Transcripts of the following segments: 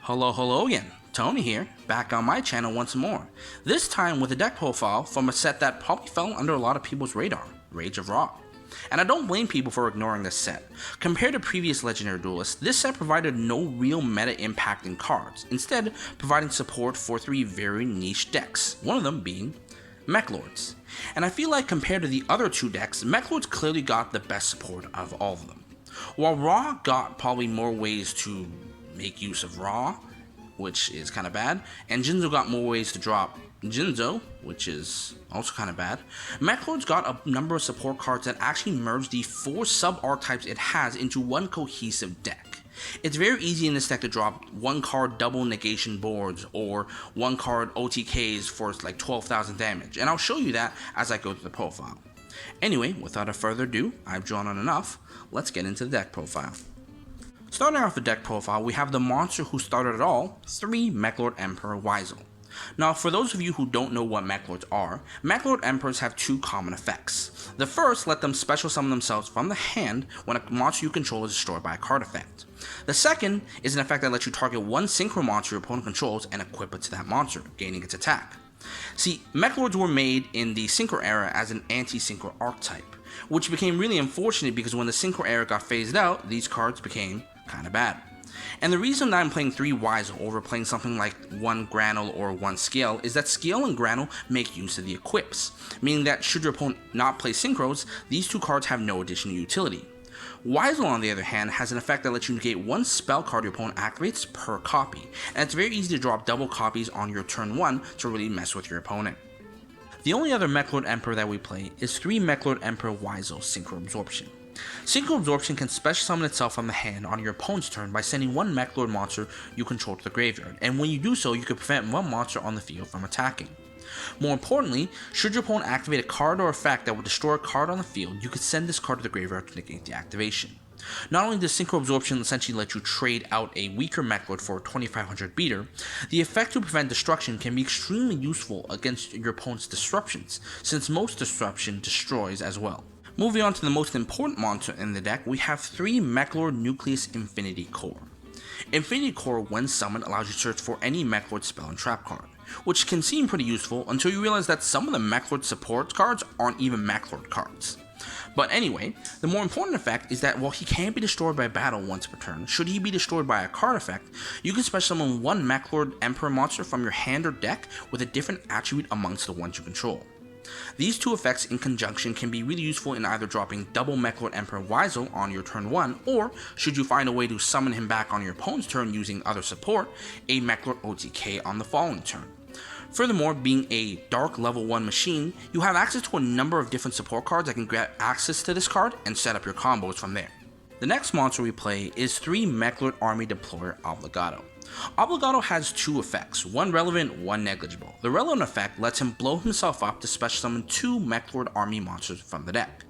Hello again, Tony here, back on my channel once more, this time with a deck profile from a set that probably fell under a lot of people's radar, Rage of Ra. And I don't blame people for ignoring this set. Compared to previous Legendary Duelists, this set provided no real meta impact in cards, instead providing support for three very niche decks, one of them being Meklords. And I feel like compared to the other two decks, Meklords clearly got the best support of all of them. While Ra got probably more ways to make use of Ra, which is kind of bad, and Jinzo got more ways to drop Jinzo, which is also kind of bad, Meklords got a number of support cards that actually merge the four sub-archetypes it has into one cohesive deck. It's very easy in this deck to drop one card double negation boards or one card OTKs for like 12,000 damage, and I'll show you that as I go through the profile. Anyway, without further ado, I've drawn on enough, let's get into the deck profile. Starting off the deck profile, we have the monster who started it all, 3 Meklord Emperor Weisel. Now, for those of you who don't know what Meklords are, Meklord Emperors have two common effects. The first, let them special summon themselves from the hand when a monster you control is destroyed by a card effect. The second is an effect that lets you target one synchro monster your opponent controls and equip it to that monster, gaining its attack. See, Meklords were made in the Synchro era as an anti-Synchro archetype, which became really unfortunate because when the Synchro era got phased out, these cards became kinda bad. And the reason that I'm playing 3 Weisel over playing something like 1 Granule or 1 Scale is that Scale and Granule make use of the equips, meaning that should your opponent not play Synchros, these two cards have no additional utility. Weisel, on the other hand, has an effect that lets you negate one spell card your opponent activates per copy, and it's very easy to drop double copies on your turn 1 to really mess with your opponent. The only other Meklord Emperor that we play is 3 Meklord Emperor Weisel Synchro Absorption. Synchro Absorption can special summon itself from the hand on your opponent's turn by sending one Meklord monster you control to the graveyard, and when you do so, you can prevent one monster on the field from attacking. More importantly, should your opponent activate a card or effect that will destroy a card on the field, you can send this card to the graveyard to negate the activation. Not only does Synchro Absorption essentially let you trade out a weaker Meklord for a 2500 beater, the effect to prevent destruction can be extremely useful against your opponent's disruptions, since most disruption destroys as well. Moving on to the most important monster in the deck, we have 3 Meklord Nucleus Infinity Core. Infinity Core, when summoned, allows you to search for any Meklord spell and trap card, which can seem pretty useful until you realize that some of the Meklord support cards aren't even Meklord cards. But anyway, the more important effect is that while he can't be destroyed by battle once per turn, should he be destroyed by a card effect, you can special summon one Meklord Emperor monster from your hand or deck with a different attribute amongst the ones you control. These two effects in conjunction can be really useful in either dropping double Meklord Emperor Weisel on your turn 1, or should you find a way to summon him back on your opponent's turn using other support, a Meklord OTK on the following turn. Furthermore, being a Dark level 1 machine, you have access to a number of different support cards that can grab access to this card and set up your combos from there. The next monster we play is 3 Meklord Army Deployer Obligato. Obligato has two effects, one relevant, one negligible. The relevant effect lets him blow himself up to special summon 2 Meklord army monsters from the deck.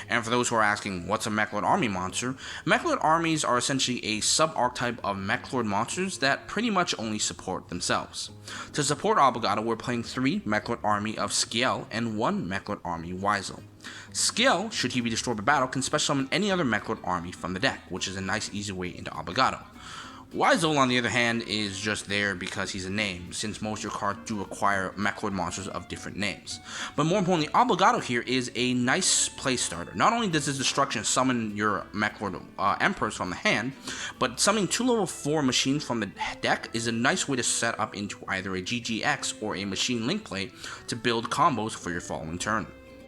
And for those who are asking, what's a Meklord army monster? Meklord armies are essentially a sub-archetype of Meklord monsters that pretty much only support themselves. To support Obligato, we're playing 3 Meklord army of Scale and 1 Meklord army Weisel. Scale, should he be destroyed by battle, can special summon any other Meklord army from the deck, which is a nice easy way into Obligato. Weisel, on the other hand, is just there because he's a name, since most of your cards do require Meklord monsters of different names. But more importantly, Obligato here is a nice play starter. Not only does his destruction summon your Meklord Emperors from the hand, but summoning 2 level 4 machines from the deck is a nice way to set up into either a GGX or a machine link play to build combos for your following turn.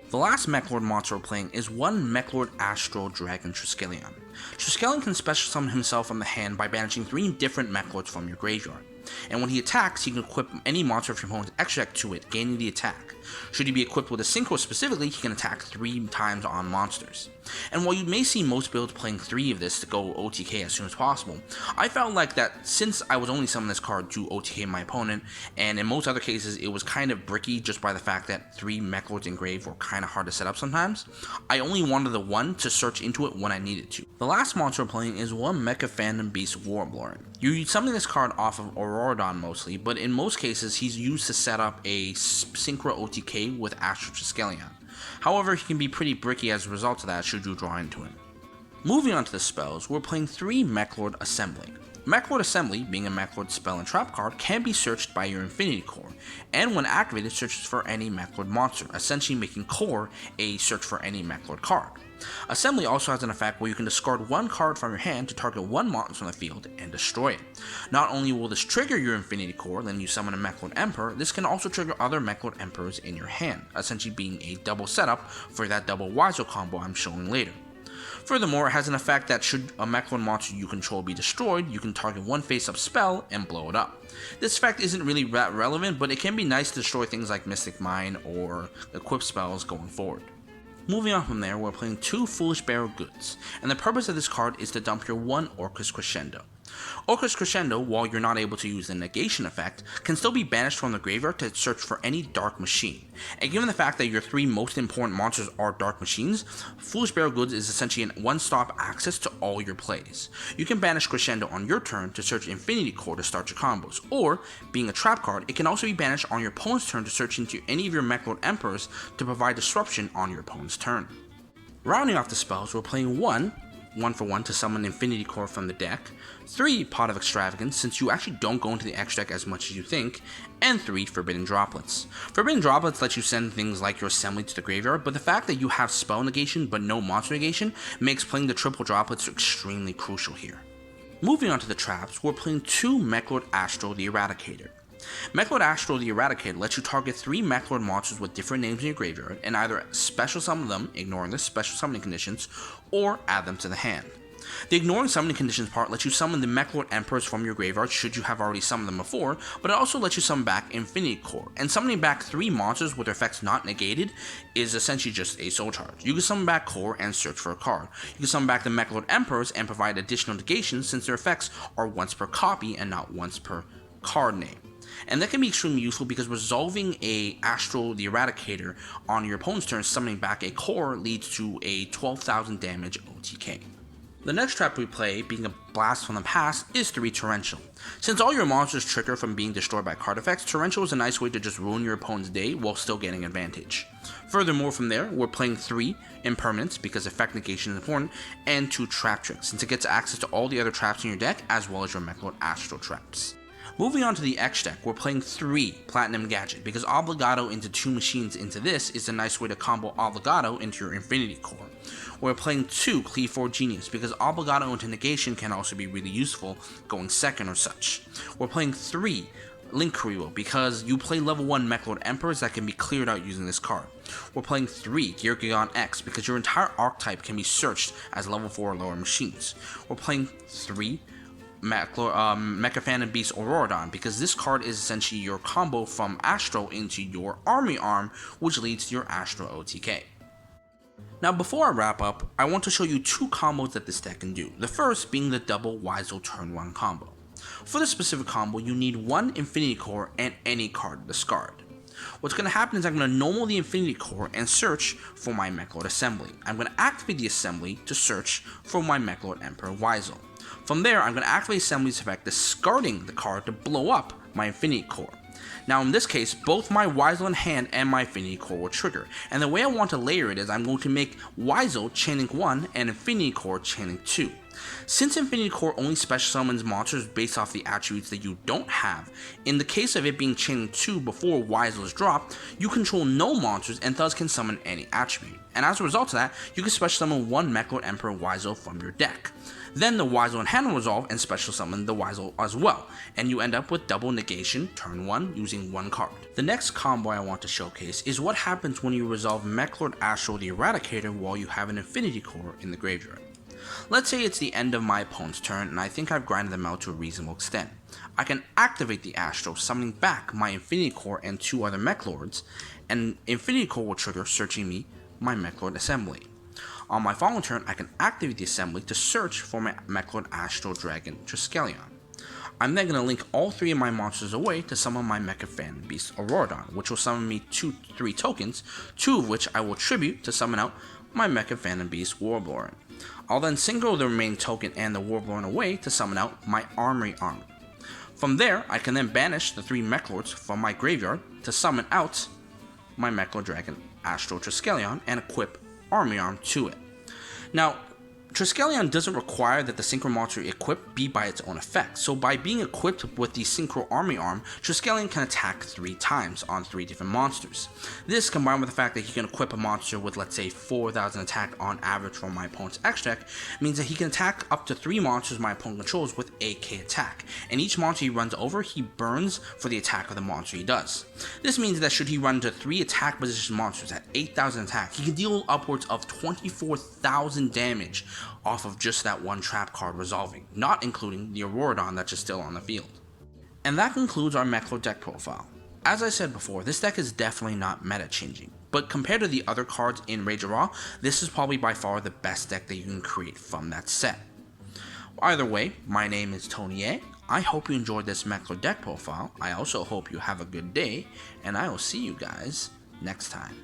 The last Meklord monster we're playing is 1 Meklord Astral Dragon Triskelion. Triskelion can special summon himself from the hand by banishing 3 different Meklords from your graveyard, and when he attacks, he can equip any monster of your opponent's extra deck to it, gaining the attack. Should he be equipped with a Synchro specifically, he can attack 3 times on monsters. And while you may see most builds playing 3 of this to go OTK as soon as possible, I felt like that since I was only summoning this card to OTK my opponent, and in most other cases it was kind of bricky just by the fact that 3 Meklords engraved were kind of hard to set up sometimes, I only wanted the one to search into it when I needed to. The last monster we're playing is 1 Mecha Phantom Beast Warlord. You summon this card off of Auroradon mostly, but in most cases he's used to set up a Synchro OTK with Astral Triskelion. However, he can be pretty bricky as a result of that should you draw into him. Moving on to the spells, we're playing 3 Meklord Assembling. Meklord Assembly, being a Meklord spell and trap card, can be searched by your Infinity Core, and when activated searches for any Meklord monster, essentially making Core a search for any Meklord card. Assembly also has an effect where you can discard one card from your hand to target one monster on the field and destroy it. Not only will this trigger your Infinity Core, then you summon a Meklord Emperor, this can also trigger other Meklord Emperors in your hand, essentially being a double setup for that double Wiseau combo I'm showing later. Furthermore, it has an effect that should a Meklord monster you control be destroyed, you can target one face-up spell and blow it up. This effect isn't really that relevant, but it can be nice to destroy things like Mystic Mine or equip spells going forward. Moving on from there, we're playing 2 Foolish Barrel Goods, and the purpose of this card is to dump your 1 Orcus Crescendo. Orcus Crescendo, while you're not able to use the negation effect, can still be banished from the graveyard to search for any Dark Machine. And given the fact that your 3 most important monsters are Dark Machines, Foolish Barrel Goods is essentially a one-stop access to all your plays. You can banish Crescendo on your turn to search Infinity Core to start your combos, or, being a trap card, it can also be banished on your opponent's turn to search into any of your Meklord Emperors to provide disruption on your opponent's turn. Rounding off the spells, we're playing 1 for 1 to summon Infinity Core from the deck, 3 Pot of Extravagance since you actually don't go into the X deck as much as you think, and 3 Forbidden Droplets. Forbidden Droplets let you send things like your Assembly to the graveyard, but the fact that you have spell negation but no monster negation makes playing the triple droplets extremely crucial here. Moving on to the traps, we're playing 2 Meklord Astral the Eradicator. Meklord Astral the Eradicator lets you target 3 Meklord monsters with different names in your graveyard and either special summon them, ignoring the special summoning conditions, or add them to the hand. The ignoring summoning conditions part lets you summon the Meklord Emperors from your graveyard should you have already summoned them before, but it also lets you summon back Infinity Core, and summoning back 3 monsters with their effects not negated is essentially just a soul charge. You can summon back Core and search for a card. You can summon back the Meklord Emperors and provide additional negations since their effects are once per copy and not once per card name. And that can be extremely useful because resolving a Astral the Eradicator on your opponent's turn, summoning back a Core, leads to a 12,000 damage OTK. The next trap we play, being a Blast from the Past, is 3 Torrential. Since all your monsters trigger from being destroyed by card effects, Torrential is a nice way to just ruin your opponent's day while still getting advantage. Furthermore from there, we're playing 3 Impermanence because effect negation is important, and 2 Trap Tricks since it gets access to all the other traps in your deck as well as your Meklord Astral traps. Moving on to the X deck, we're playing 3 Platinum Gadget because Obligado into 2 machines into this is a nice way to combo Obligado into your Infinity Core. We're playing 2 Cleave Genius because Obligado into negation can also be really useful going second or such. We're playing 3 Link Kuriboh because you play level 1 Meklord Emperors that can be cleared out using this card. We're playing 3 Geargigon X because your entire archetype can be searched as level 4 or lower machines. We're playing 3 Mecha Beast Auroradon because this card is essentially your combo from Astro into your Army Arm, which leads to your Astro OTK. Now before I wrap up, I want to show you 2 combos that this deck can do, the first being the double Wiseau turn 1 combo. For this specific combo, you need 1 Infinity Core and any card to discard. What's going to happen is I'm going to normal the Infinity Core and search for my Meklord Assembly. I'm going to activate the Assembly to search for my Meklord Emperor Wiseau. From there, I'm going to activate Assembly's effect, discarding the card to blow up my Infinity Core. Now in this case, both my Wiseau in hand and my Infinity Core will trigger, and the way I want to layer it is I'm going to make Wiseau Chainlink 1 and Infinity Core Chainlink 2. Since Infinity Core only special summons monsters based off the attributes that you don't have, in the case of it being Chainlink 2 before Wiseau is dropped, you control no monsters and thus can summon any attribute. And as a result of that, you can special summon 1 Meklord Emperor Wiseau from your deck. Then the Wiseau in hand will resolve and special summon the Wiseau as well, and you end up with double negation turn 1 using 1 card. The next combo I want to showcase is what happens when you resolve Meklord Astral the Eradicator while you have an Infinity Core in the graveyard. Let's say it's the end of my opponent's turn and I think I've grinded them out to a reasonable extent. I can activate the Astral, summoning back my Infinity Core and 2 other Meklords, and Infinity Core will trigger searching me my Meklord Assembly. On my following turn, I can activate the Assembly to search for my Meklord Astral Dragon Triskelion. I'm then going to link all 3 of my monsters away to summon my Mecha Beast Auroradon, which will summon me 3 tokens, 2 of which I will tribute to summon out my Mecha Beast Warblorin. I'll then single the remaining token and the Warblorin away to summon out my Armory Arm. From there, I can then banish the 3 Meklords from my graveyard to summon out my Meklord Dragon Astral Triskelion and equip Army Arm to it. Now, Triskelion doesn't require that the Synchro monster you equip be by its own effect, so by being equipped with the Synchro Army Arm, Triskelion can attack 3 times on 3 different monsters. This, combined with the fact that he can equip a monster with, let's say, 4,000 attack on average from my opponent's X deck, means that he can attack up to 3 monsters my opponent controls with 8k attack, and each monster he runs over, he burns for the attack of the monster he does. This means that should he run into 3 attack position monsters at 8,000 attack, he can deal upwards of 24,000 damage off of just that one trap card resolving, not including the Auroradon that's just still on the field. And that concludes our Meklord deck profile. As I said before, this deck is definitely not meta changing, but compared to the other cards in Rage of Raw, this is probably by far the best deck that you can create from that set. Either way, my name is Tony A. I hope you enjoyed this Meklord deck profile. I also hope you have a good day, and I will see you guys next time.